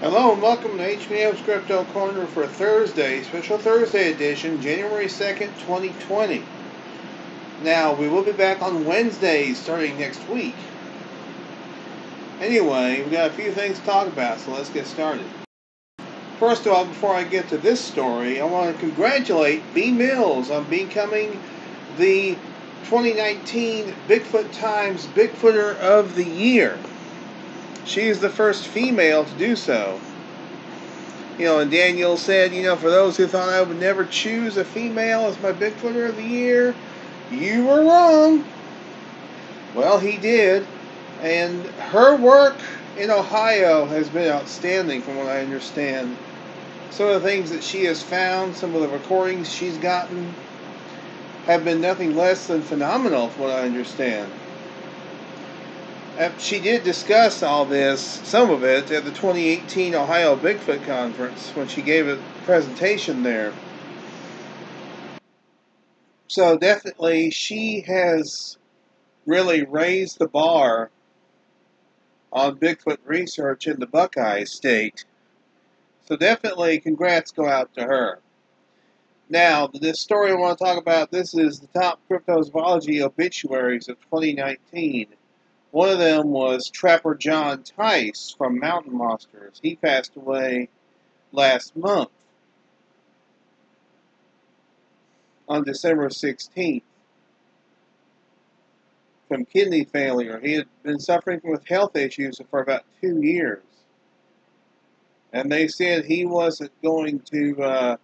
Hello and welcome to HBM's Crypto Corner for Thursday, special Thursday edition, January 2nd, 2020. Now, we will be back on Wednesdays starting next week. Anyway, we got a few things to talk about, so let's get started. First of all, before I get to this story, I want to congratulate B. Mills on becoming the 2019 Bigfoot Times Bigfooter of the Year. She is the first female to do so. And Daniel said, for those who thought I would never choose a female as my Bigfooter of the Year, you were wrong. Well, he did. And her work in Ohio has been outstanding from what I understand. Some of the things that she has found, some of the recordings she's gotten, have been nothing less than phenomenal from what I understand. She did discuss all this, some of it, at the 2018 Ohio Bigfoot Conference when she gave a presentation there. So definitely she has really raised the bar on Bigfoot research in the Buckeye State. So definitely congrats go out to her. Now, this story I want to talk about, this is the top cryptozoology obituaries of 2019. One of them was Trapper John Tice from Mountain Monsters. He passed away last month on December 16th from kidney failure. He had been suffering with health issues for about 2 years. And they said he wasn't going to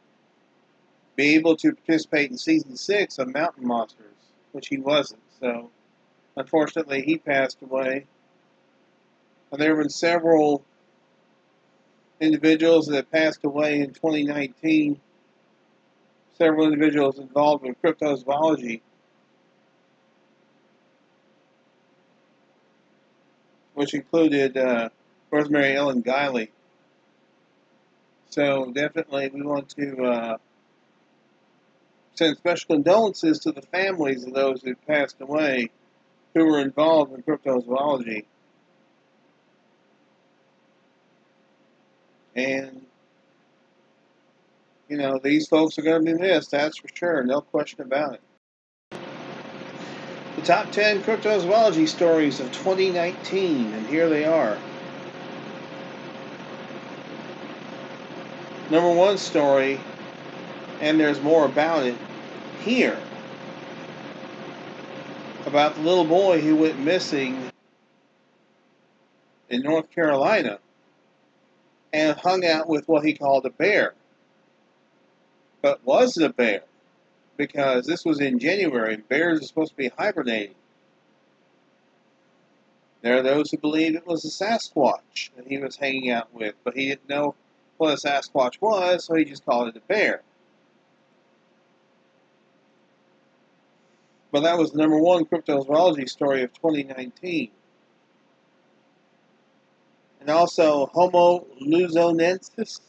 be able to participate in Season 6 of Mountain Monsters, which he wasn't. So, unfortunately, he passed away. And there have been several individuals that passed away in 2019, several individuals involved in cryptozoology, which included Rosemary Ellen Guiley. So definitely we want to send special condolences to the families of those who passed away who were involved in cryptozoology. And, these folks are going to be missed, that's for sure, no question about it. The top 10 cryptozoology stories of 2019, and here they are. Number one story, and there's more about it here, about the little boy who went missing in North Carolina and hung out with what he called a bear. But was it a bear? Because this was in January, and bears are supposed to be hibernating. There are those who believe it was a Sasquatch that he was hanging out with, but he didn't know what a Sasquatch was, so he just called it a bear. But that was the number one cryptozoology story of 2019. And also Homo luzonensis,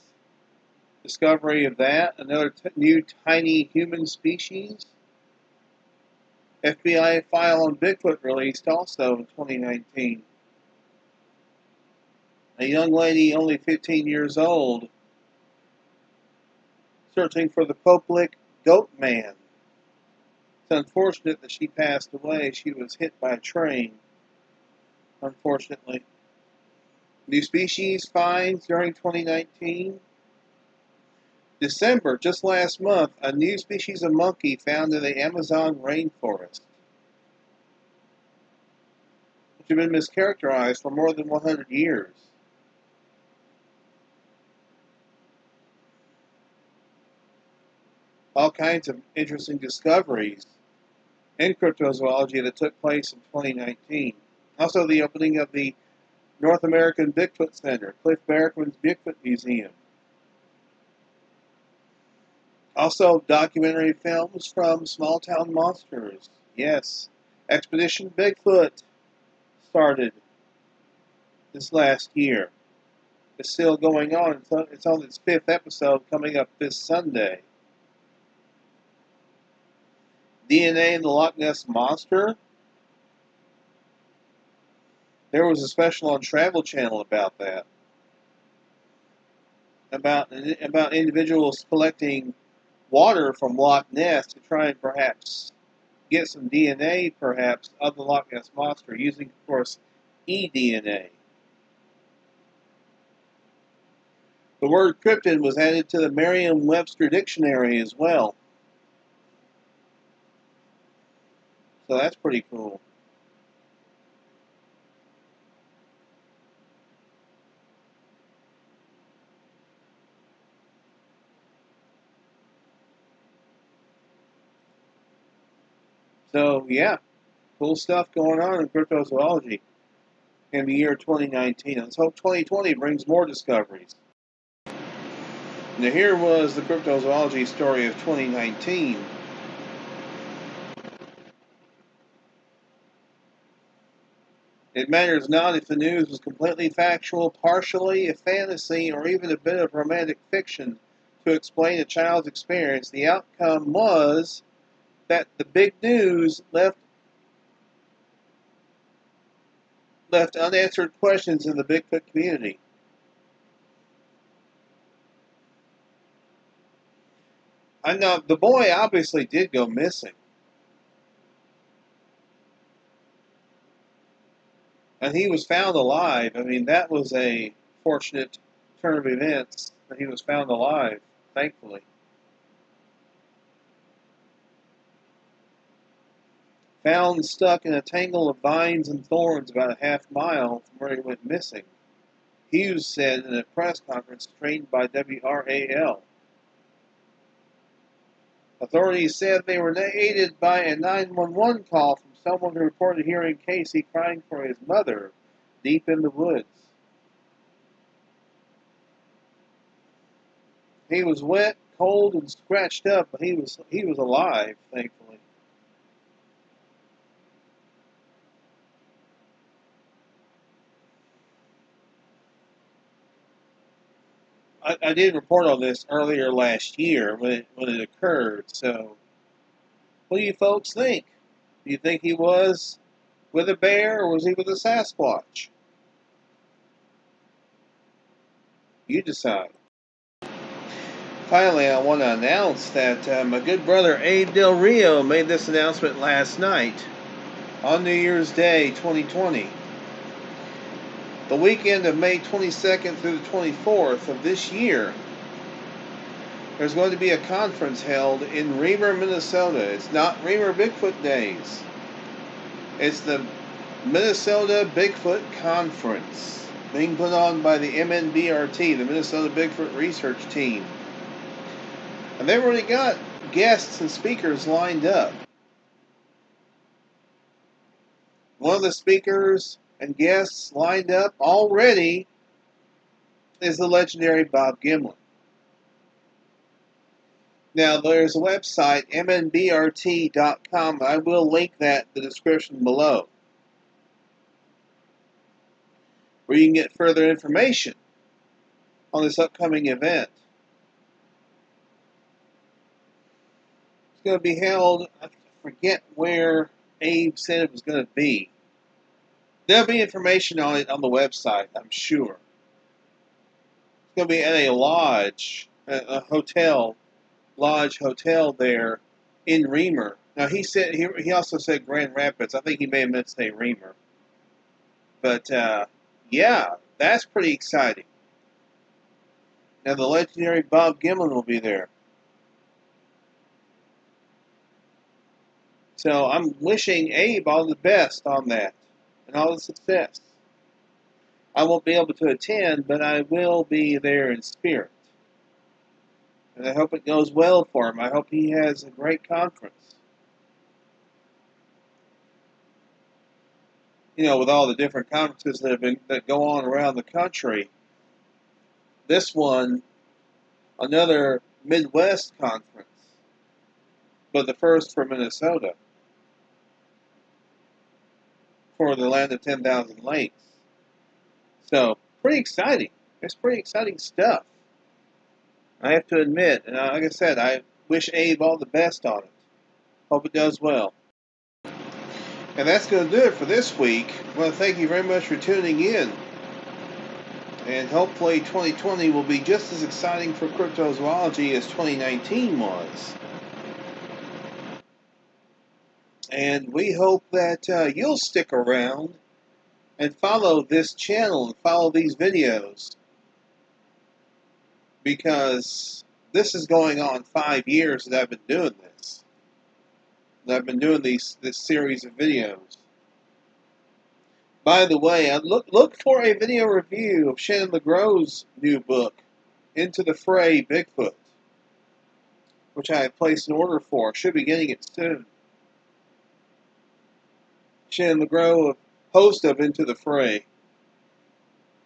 discovery of that, another new tiny human species. FBI file on Bigfoot released also in 2019. A young lady, only 15 years old, searching for the Poplick goat man. It's unfortunate that she passed away. She was hit by a train, unfortunately. New species finds during 2019. December, just last month, a new species of monkey found in the Amazon rainforest, which had been mischaracterized for more than 100 years. All kinds of interesting discoveries in cryptozoology that took place in 2019. Also, the opening of the North American Bigfoot Center, Cliff Barackman's Bigfoot Museum. Also, documentary films from Small Town Monsters. Yes, Expedition Bigfoot started this last year. It's still going on. It's on its 5th episode coming up this Sunday. DNA in the Loch Ness Monster. There was a special on Travel Channel about that. about individuals collecting water from Loch Ness to try and perhaps get some DNA, perhaps, of the Loch Ness Monster, using, of course, eDNA. The word cryptid was added to the Merriam-Webster dictionary as well. So that's pretty cool. So, yeah, cool stuff going on in cryptozoology in the year 2019. Let's hope 2020 brings more discoveries. Now, here was the cryptozoology story of 2019. It matters not if the news was completely factual, partially a fantasy, or even a bit of romantic fiction to explain a child's experience. The outcome was that the big news left unanswered questions in the Bigfoot community. I know the boy obviously did go missing. And he was found alive. I mean, that was a fortunate turn of events that he was found alive, thankfully. Found stuck in a tangle of vines and thorns about a half mile from where he went missing, Hughes said in a press conference strained by WRAL. Authorities said they were aided by a 911 call from someone who reported hearing Casey crying for his mother deep in the woods. He was wet, cold, and scratched up, but he was alive, thankfully. I did report on this earlier last year when it occurred. So, what do you folks think? Do you think he was with a bear or was he with a Sasquatch? You decide. Finally, I want to announce that my good brother Abe Del Rio made this announcement last night on New Year's Day 2020. The weekend of May 22nd through the 24th of this year, there's going to be a conference held in Reamer, Minnesota. It's not Reamer Bigfoot Days. It's the Minnesota Bigfoot Conference, being put on by the MNBRT, the Minnesota Bigfoot Research Team. And they've already got guests and speakers lined up. One of the speakers and guests lined up already is the legendary Bob Gimlin. Now, there's a website, mnbrt.com. I will link that in the description below, where you can get further information on this upcoming event. It's going to be held, I forget where Abe said it was going to be. There'll be information on it on the website, I'm sure. It's going to be at a lodge, a hotel, lodge hotel there in Reamer. Now he also said Grand Rapids. I think he may have meant to say Reamer. But yeah, that's pretty exciting. Now the legendary Bob Gimlin will be there. So I'm wishing Abe all the best on that and all the success. I won't be able to attend, but I will be there in spirit. And I hope it goes well for him. I hope he has a great conference. You know, with all the different conferences that go on around the country, this one, another Midwest conference, but the first for Minnesota, for the land of 10,000 lakes. So, pretty exciting. It's pretty exciting stuff, I have to admit. And like I said, I wish Abe all the best on it. Hope it does well. And that's going to do it for this week. I want to thank you very much for tuning in. And hopefully 2020 will be just as exciting for cryptozoology as 2019 was. And we hope that you'll stick around and follow this channel and follow these videos, because this is going on 5 years that I've been doing this. That I've been doing this series of videos. By the way, look for a video review of Shannon LeGrow's new book, Into the Fray, Bigfoot, which I have placed an order for. Should be getting it soon. Shannon LeGrow, host of Into the Fray,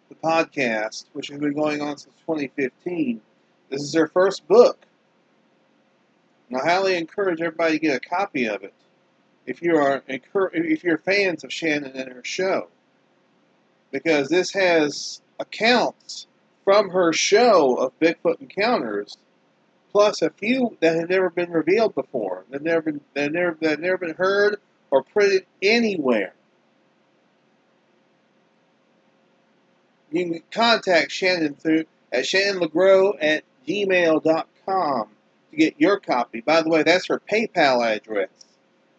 the podcast, which has been going on since 2015. This is her first book, and I highly encourage everybody to get a copy of it if you're fans of Shannon and her show, because this has accounts from her show of Bigfoot encounters, plus a few that have never been revealed before, that never been heard or printed anywhere. You can contact Shannon at shannonlegrow@gmail.com to get your copy. By the way, that's her PayPal address.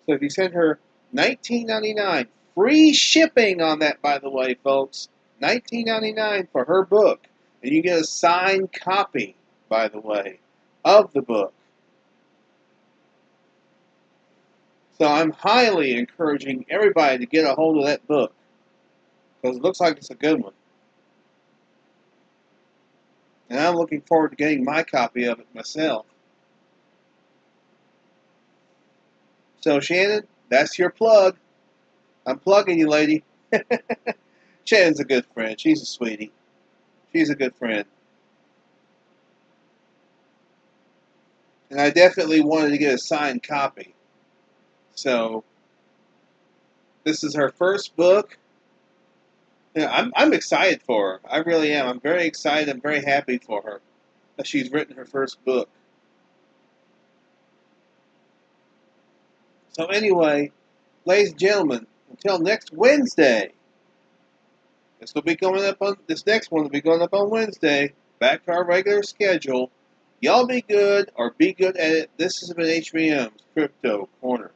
So if you send her $19.99, free shipping on that, by the way, folks, $19.99 for her book, and you get a signed copy, by the way, of the book. So I'm highly encouraging everybody to get a hold of that book, because it looks like it's a good one. And I'm looking forward to getting my copy of it myself. So Shannon, that's your plug. I'm plugging you, lady. Shannon's a good friend. She's a sweetie. She's a good friend. And I definitely wanted to get a signed copy. So this is her first book. Yeah, I'm excited for her. I really am. I'm very excited. I'm very happy for her that she's written her first book. So anyway, ladies and gentlemen, until next Wednesday. This next one will be going up on Wednesday. Back to our regular schedule. Y'all be good or be good at it. This has been HBM's Crypto Corner.